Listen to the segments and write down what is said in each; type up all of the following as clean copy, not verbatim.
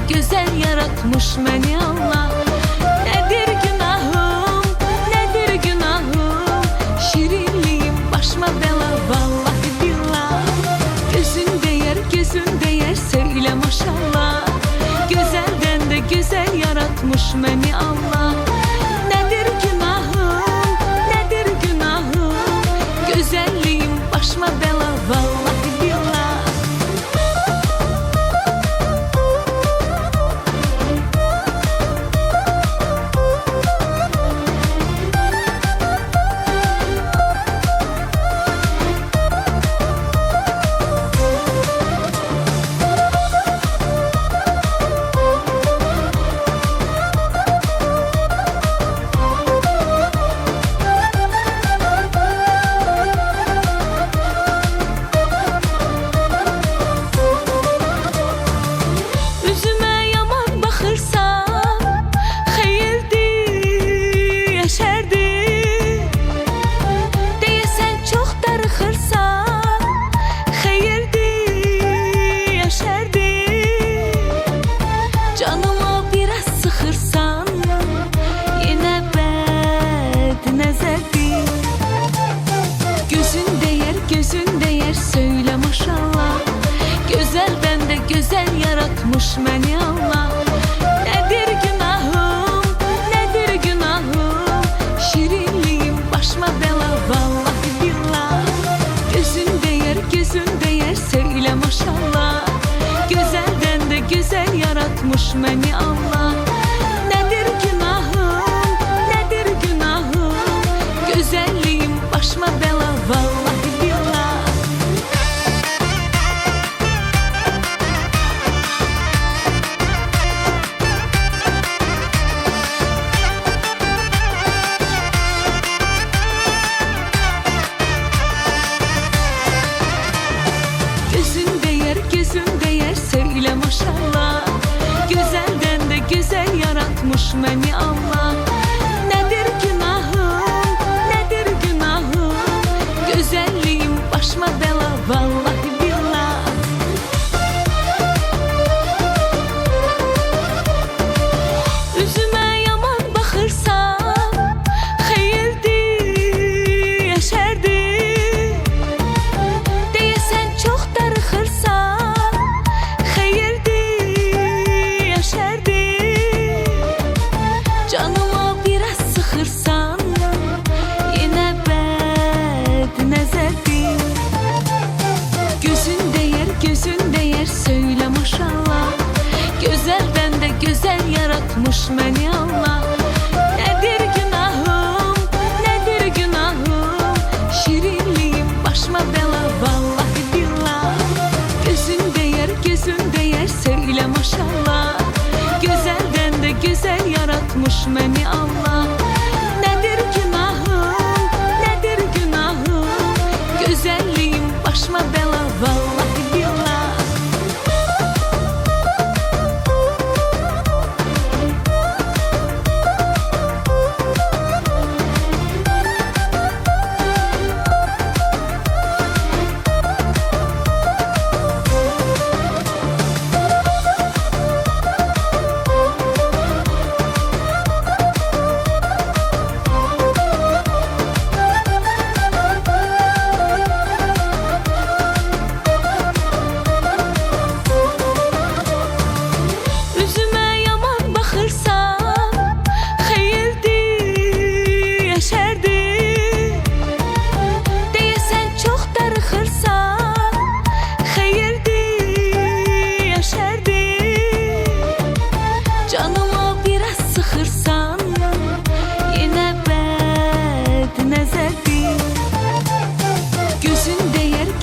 güzel yaratmış beni Allah. Nedir günahım, nedir günahım, şirinliğim başıma bela vallahi billah. Gözün değer, gözün değer, söyle maşallah. Güzelden de güzel yaratmış beni Allah. Nedir günahım, nedir günahım, güzelliğim başıma bela vallahi billah. Söyle maşallah. Güzelden de güzel yaratmış beni Allah. Nedir günahım, nedir günahım, şirinliğim başıma bela vallahi billah. Gözün değer, gözün değer, söyle maşallah. Güzelden de güzel yaratmış beni Allah. Nedir günahım, nedir günahım, güzelliğim başıma bela vallahi billah. Gözün değer, söyle maşallah. Güzelden de güzel yaratmış beni Allah. Nedir günahım, nedir günahım, güzelliğim başıma bela vallahi billah. Üzüme yaman bakırsan, hayırdır, yaşardır. Deyesen çok darıxırsan, canıma biraz sıxırsan, yenə bəd nəzərdir. Gözün değer, söyle maşallah. Güzelden de güzel yaratmış beni Allah. Nedir günahım, nedir günahım, şirinliğim başıma bela vallahi billah. Gözün değer, söyle maşallah. Güzelden de güzel yaratmış beni Allah. Nedir günahım, nedir günahım, güzelliğim başıma bela vallahi billah.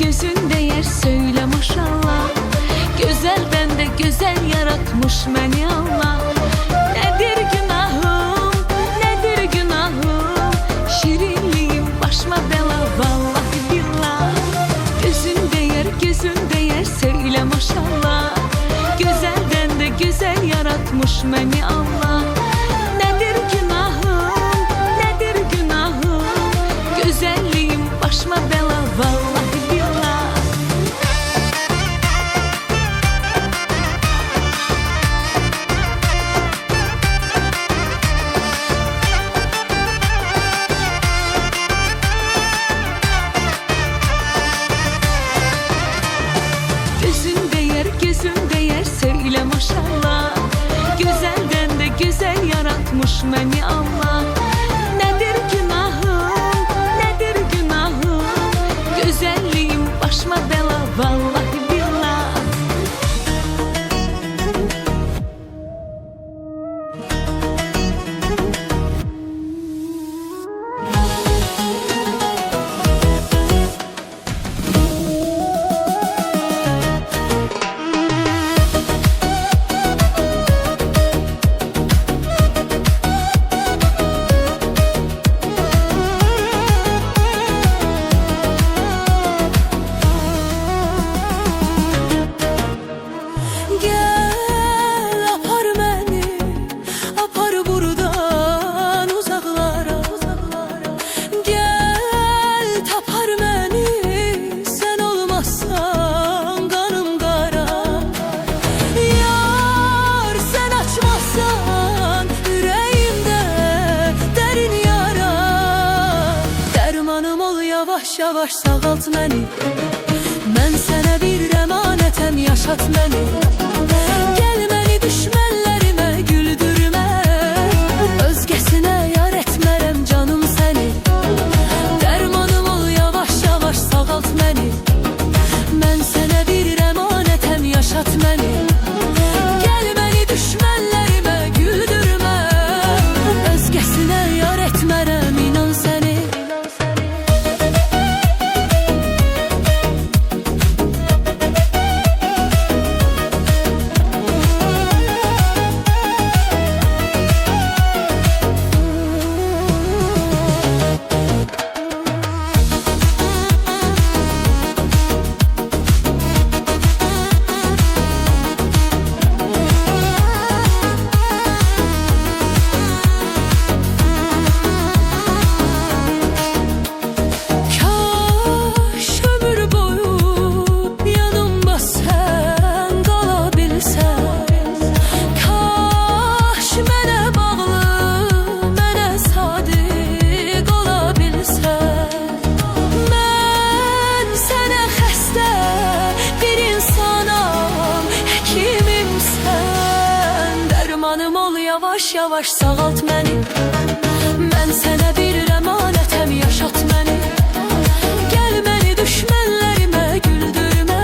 Gözün değer, söyle maşallah. Güzelden de güzel yaratmış beni Allah. Nedir günahım, nedir günahım, şirinliğim başıma bela vallahi billah. Gözün değer, söyle maşallah. Güzelden de güzel yaratmış beni Allah. Nedir günahım, nedir günahım, güzelliğim başıma bela vallahi billah. məni Allah. Nədir günahım, nədir günahım, gözəlliyim başıma bəla vallahi billah. Yavaş yavaş sağalt məni, mən sənə bir əmanətəm, yaşat məni. Gəl məni düşmənlərimə güldürmə, özgəsinə yar etmərəm canım səni. Dərmanım ol, yavaş yavaş sağalt məni, mən sənə bir əmanətəm, yaşat məni. Gəl məni düşmənlərimə güldürmə, özgəsinə yar etmərəm, inan səni. Yavaş yavaş sağalt məni, mən sənə bir əmanətəm, yaşat məni. Gəl məni düşmənlərimə güldürmə,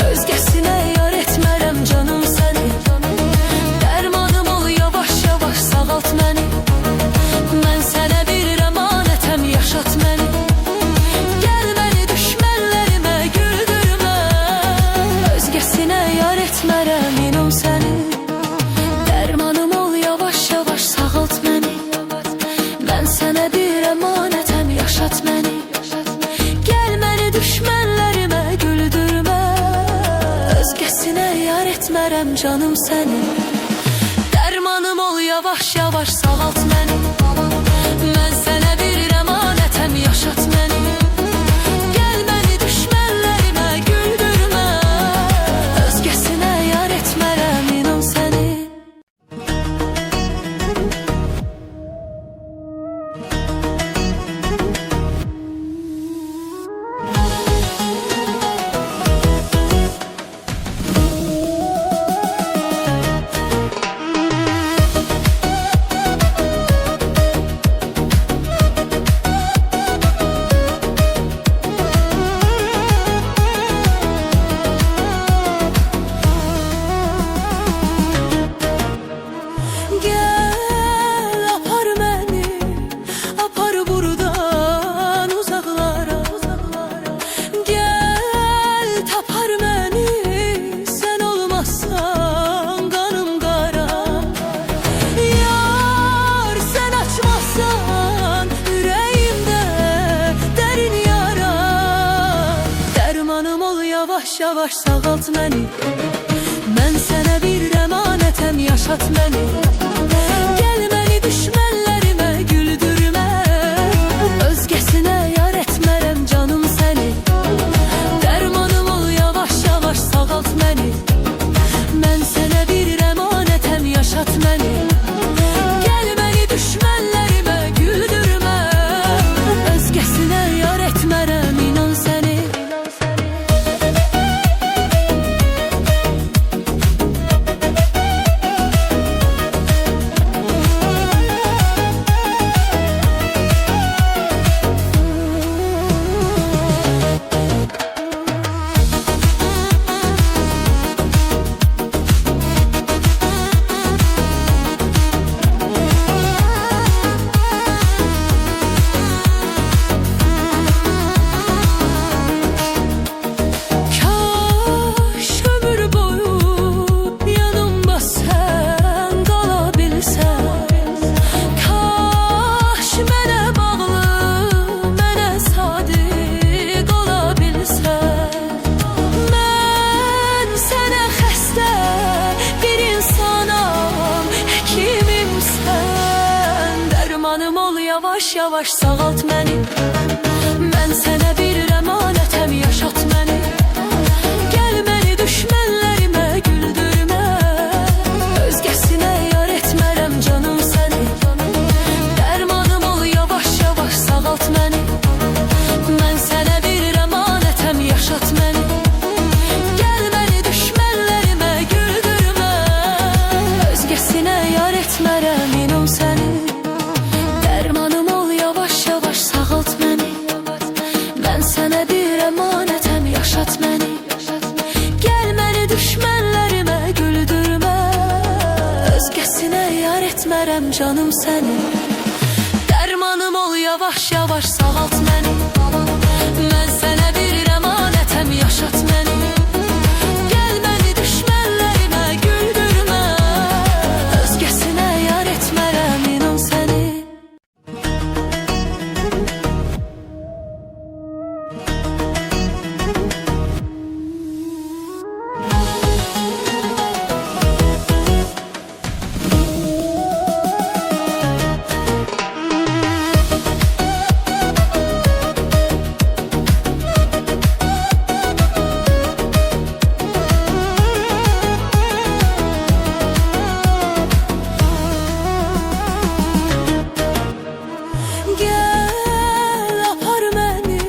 özgəsinə yar etmərəm canım səni. Dərmanım ol, yavaş yavaş sağalt məni, mən sənə bir əmanətəm, yaşat məni. Gəl məni düşmənlərimə güldürmə, özgəsinə yar etmərəm, inan səni. Sənə bir əmanətəm, yaşat məni. Gəl məni düşmənlərimə güldürmə, özgəsinə yar etmərəm canım səni. Dərmanım ol, yavaş yavaş sağalt məni, mən sənə bir əmanətəm, yaşat məni. Gəl məni düşmənlərimə güldürmə, özgəsinə yar etmərəm, inan səni. Yavaş yavaş sağalt məni, mən sənə bir əmanətəm, yaşat məni. Gəl məni düşmənlərimə güldürmə, özgəsinə yar etmərəm canım səni. Dərmanım ol, yavaş yavaş sağalt məni, mən sənə bir əmanətəm, yaşat məni. Gəl məni düşmənlərimə güldürmə, özgəsinə yar etmərəm, inan səni. yavaş yavaş sağalt məni. Mən sənə bir əmanətəm, yaşat məni. Gəl məni düşmənlərimə güldürmə, özgəsinə yar etmərəm canım səni. Dərmanım ol, yavaş yavaş sağalt məni. Mən sənə bir əmanətəm, yaşat məni. Gəl məni düşmənlərimə güldürmə, özgəsinə yar etmərəm inan səni. Dərmanım ol, yavaş yavaş sağalt məni. Mən sənə bir əmanətəm, yaşat məni. Gəl məni düşmənlərimə güldürmə, özgəsinə yar etmərəm canım səni. Dərmanım ol, yavaş yavaş sağalt məni. Mən sənə bir əmanətəm, yaşat məni. Gəl məni düşmənlərimə güldürmə, özgəsinə yar etmərəm inan səni. Gel apar məni,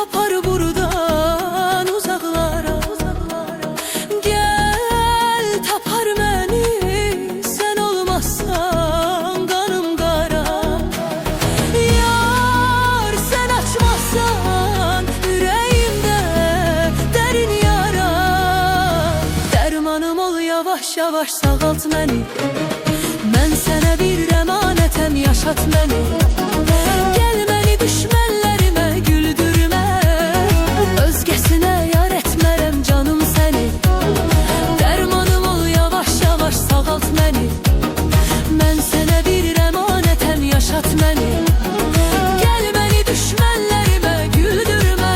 apar buradan uzaqlara. Gel tapar məni, sən olmazsan qanım qara. Yar sən açmazsan ürəyimdə dərin yara. Dərmanım ol, yavaş yavaş sağalt məni. Mən sənə bir əmanətəm, yaşat məni. Gəl məni düşmənlərimə güldürmə, özgəsinə yar etmərəm canım səni. Dərmanım ol, yavaş yavaş sağalt məni. Mən sənə bir əmanətəm, yaşat məni. Gəl məni düşmənlərimə güldürmə,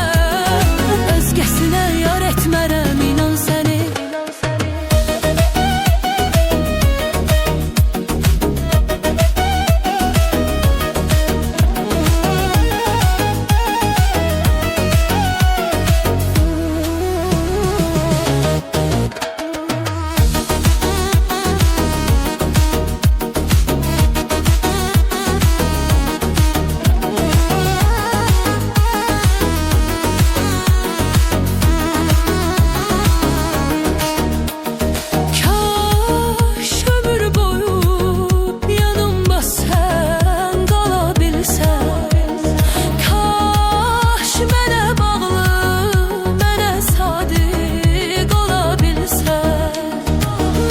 özgəsinə yar etmərəm inan səni. Kaş ömür boyu yanımda sən qala bilsən. Kaş mənə bağlı, mənə sadiq ola bilsən.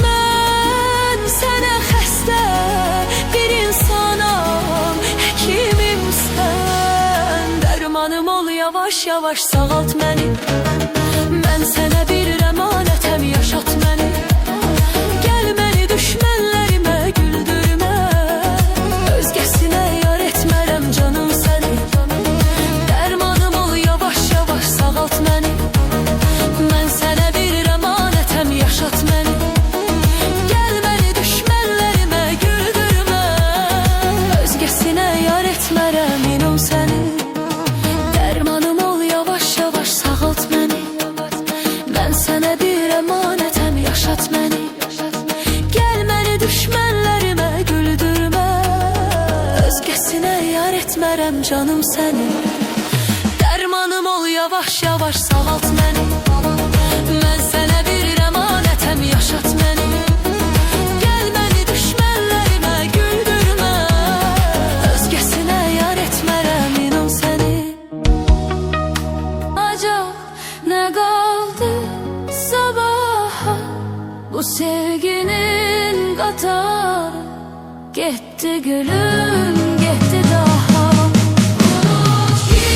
Mən sənə xəstə bir insanam, həkimimsən. Dərmanım ol, yavaş yavaş sağalt məni. Mən sənə bir əmanətəm, yaşat məni. Gəl məni düşmənlərimə güldürmə, özgəsinə yar etmərəm canım səni. Dərmanım ol, yavaş yavaş sağalt məni. Mən sənə bir əmanətəm, yaşat məni. Gəl məni düşmənlərimə güldürmə, özgəsinə yar etmərəm inan səni. Dərmanım ol, yavaş yavaş sağalt məni. Mən sənə bir əmanətəm, yaşat məni. Gəl məni düşmənlərimə güldürmə, özgəsinə yar etmərəm canım səni. Dərmanım ol, yavaş yavaş sağalt məni. Mən sənə bir əmanətəm, yaşat məni. Gəl məni düşmənlərimə güldürmə, özgəsinə yar etmərəm inan səni. Acab nə qaldı sabaha, bu sevginin qatarı getdi gülüm, getdi daha. Unut ki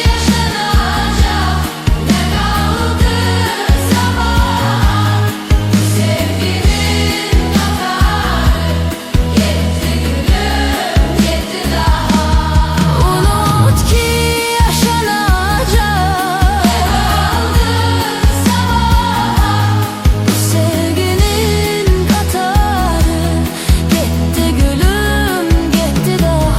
yaşanacaq, nə qaldı sabaha, bu sevginin qatarı getdi gülüm, getdi daha. Unut ki yaşanacaq, sevginin qatarı getdi gülüm, getdi daha.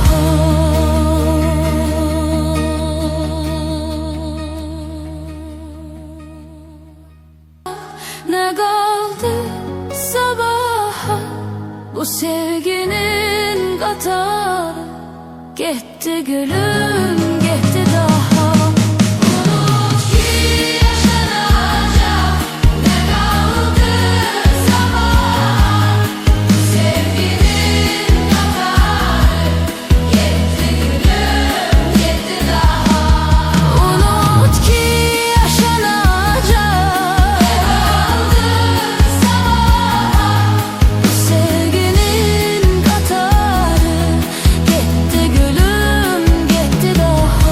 Bu sevginin qatarı getdi gülüm, getdi daha. Unut ki yaşanacak ne kaldı zaman. Sevginin qatarı getdi gülüm, getdi daha. Unut ki yaşanacak ne kaldı zaman. Sevginin qatarı getdi gülüm, getdi daha.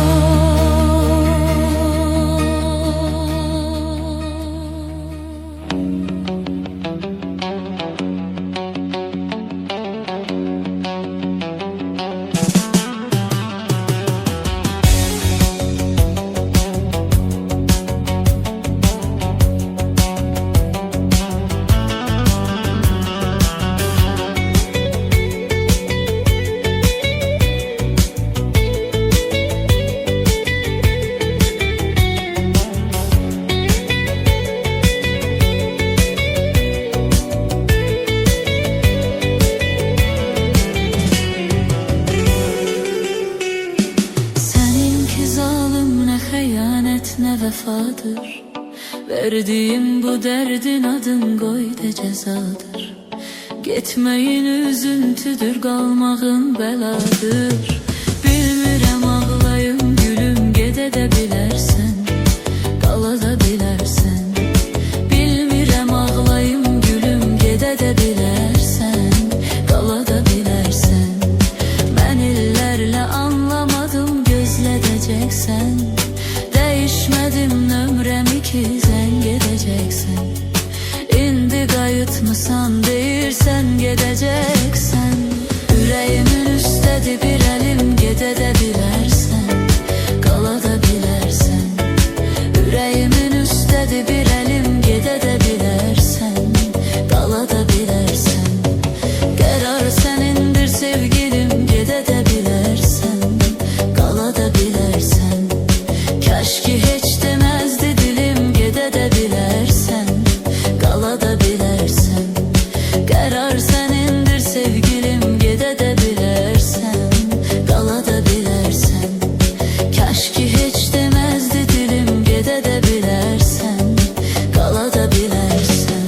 Seninki zalim ne xəyanət ne vefadır. Verdiğim bu derdin adın qoydu cezadır. Getməyin üzüntüdür, qalmağın bəladır. Bilmirəm ağlayım gülüm, gedə də bilərsən, qala da bilərsən. Bilmirəm ağlayım gülüm, gedə də bilərsən, qala da bilərsən. Mən illərlə anlamadım, gözlədəcəksən. Değişmedim nömrəmi ki sən gedəcəksən. İndi qayıtmısan deyirsən gedəcəksən. Ürəyimin üstədir bir əlim, gedə də bilərsən, qala da bilərsən. Ürəyimin üstədir bir əlim, gedə də bilərsən, qala da bilərsən. Qərar sənindir sevgilim, gedə də bilərsən, qala da bilərsən. Kaş ki heç demezdi dilim, gedə də bilərsən, qala da bilərsən. Qərar sənindir sevgilim, gedə də bilərsən, qala da bilərsən. Kaş ki heç demezdi dilim, gedə də bilərsən, qala da bilərsən.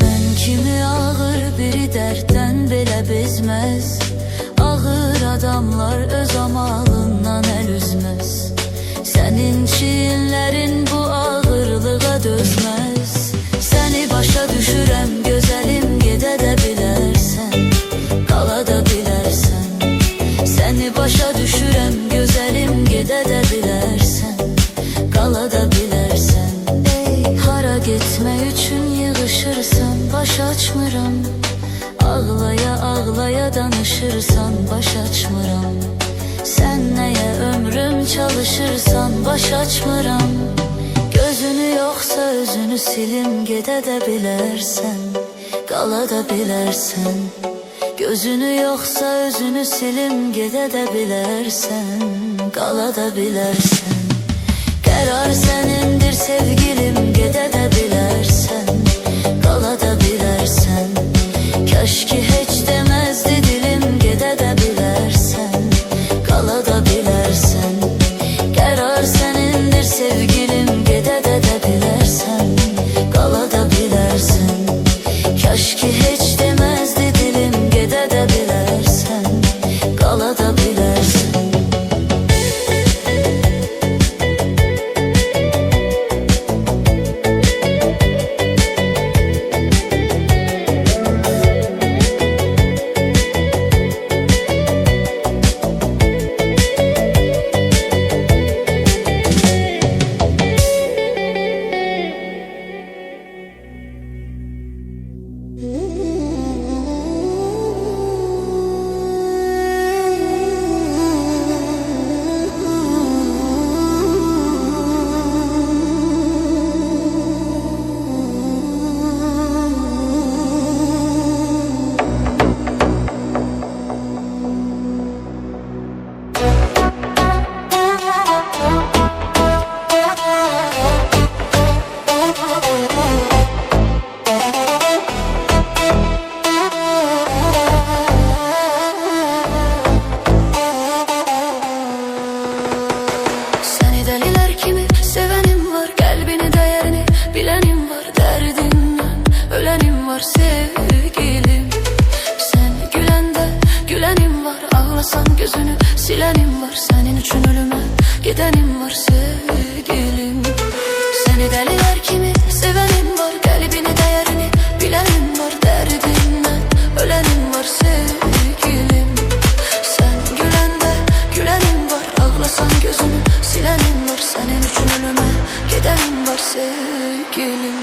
Mən kimi ağır biri dərddən belə bezməz. Ağır adamlar öz amalından əl üzməz. Sənin çiyinlərin bu ağırlığa dözməz. Səni başa düşürəm gözəlim, gedə də bilərsən, qala da bilərsən. Səni başa düşürəm gözəlim, gedə də bilərsən, qala da bilərsən. Hara getmək üçün yığışırsan, baş açmıram. Ağlaya ağlaya danışırsan, baş açmıram. Sən nəyə ömrüm çalışırsan, baş açmıram. Gözünü yoxsa özünü silim, gedə də bilərsən, qala da bilərsən. Gözünü yoxsa özünü silim, gedə də bilərsən, qala da bilərsən. Qərar sənindir sevgilim, gedə də bilərsən, qala da bilərsən. Kaş ki heç demezdi dilim, gedə də bilərsən, qala da bilərsən. Qərar sənindir sevgilim, gedə də bilərsən, qala da bilərsən. Kaş ki heç demezdi dilim, gedə də bilərsən, qala da bilərsən. var sevgilim.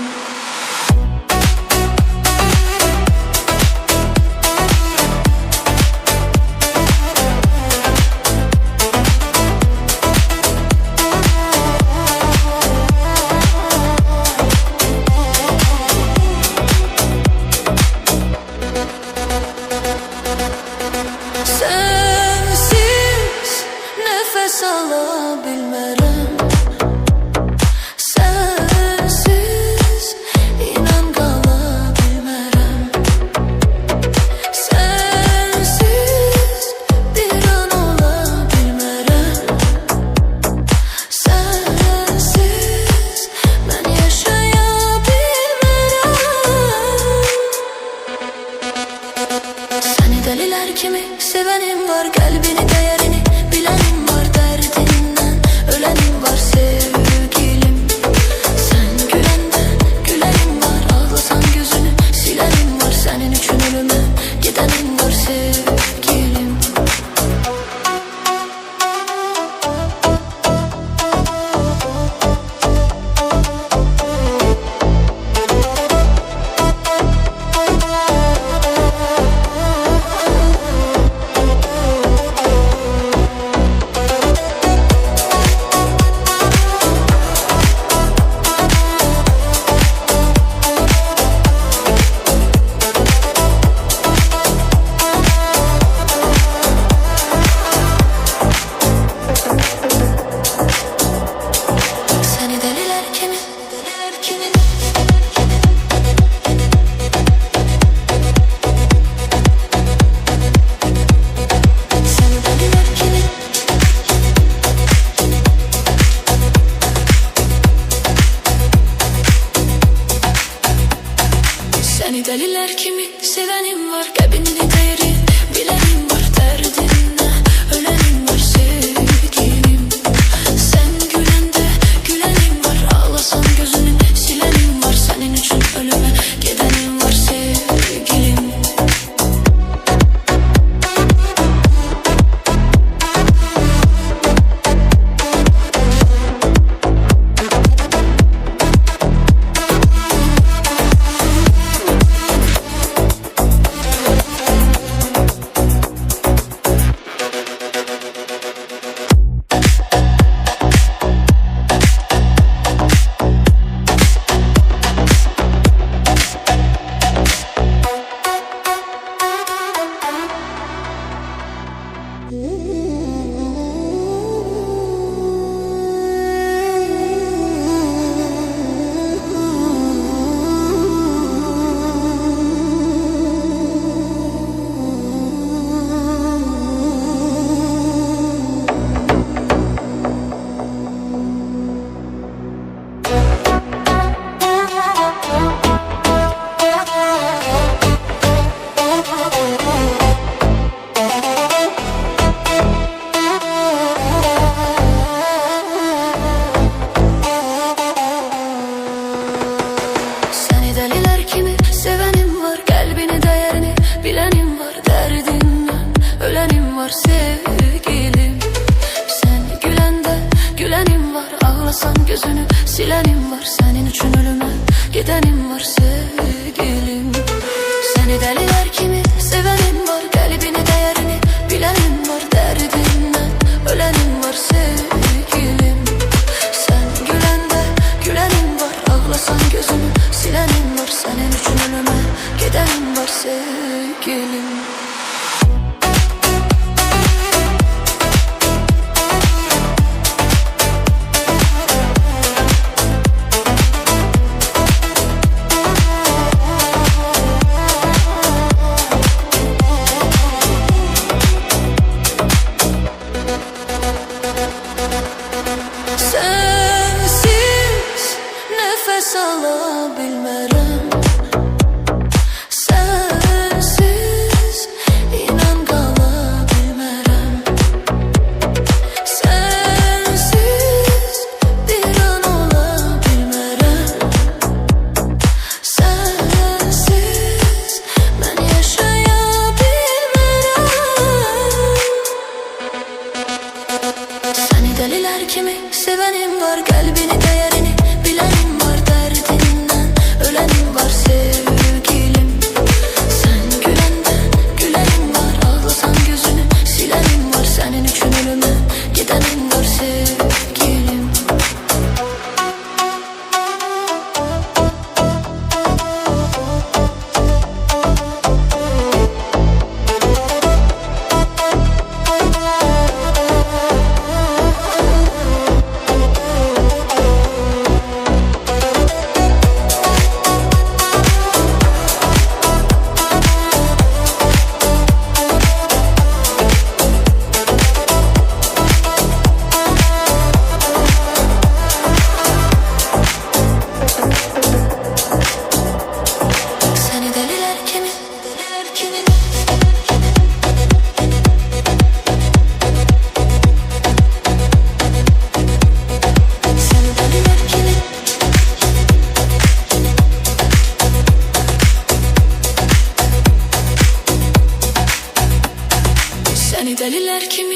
Sensiz nefes alabilmərəm, sensiz inan qala bilmərəm, sensiz bir an ola bilmərəm, sensiz mən yaşaya bilmərəm. Səni dəlilər kimi sevenim var, qəlbini dəyərini bilənim var, dərdindən ölənim var sevgilim. Sən güləndə gülənim var, ağlasan gözünü silənim var, sənin üçün ölümə gedənim var sevgilim. Səni dəlilər kimi, dəlilər kimi, səni dəlilər kimi, səni dəlilər kimi sevenim var, qəbinini dəyəri bilənim var, dərdindən ölənim var sevgilim. Sən güləndə gülənim var, ağlasan gözünü silənim var, sənin üçün ölümə gedənim var sevgilim. Səni dəlilər kimi sevenim var, qəlbini dəyərini bilənim var, dərdindən ölənim var sevgilim. Sən güləndə gülənim var, ağlasan gözünü silənim var, sənin üçün ölümə gedənim var sevgilim. Səni dəlilər kimi sevenim var, qəlbini dəyərini bilənim var, dərdindən ölənim var sevgilim. Sən güləndə gülənim var, ağlasan gözünü silənim var, sənin üçün ölümə gedənim var sevgilim. Sensiz nefes ala bilmərəm, sensiz deliler kimi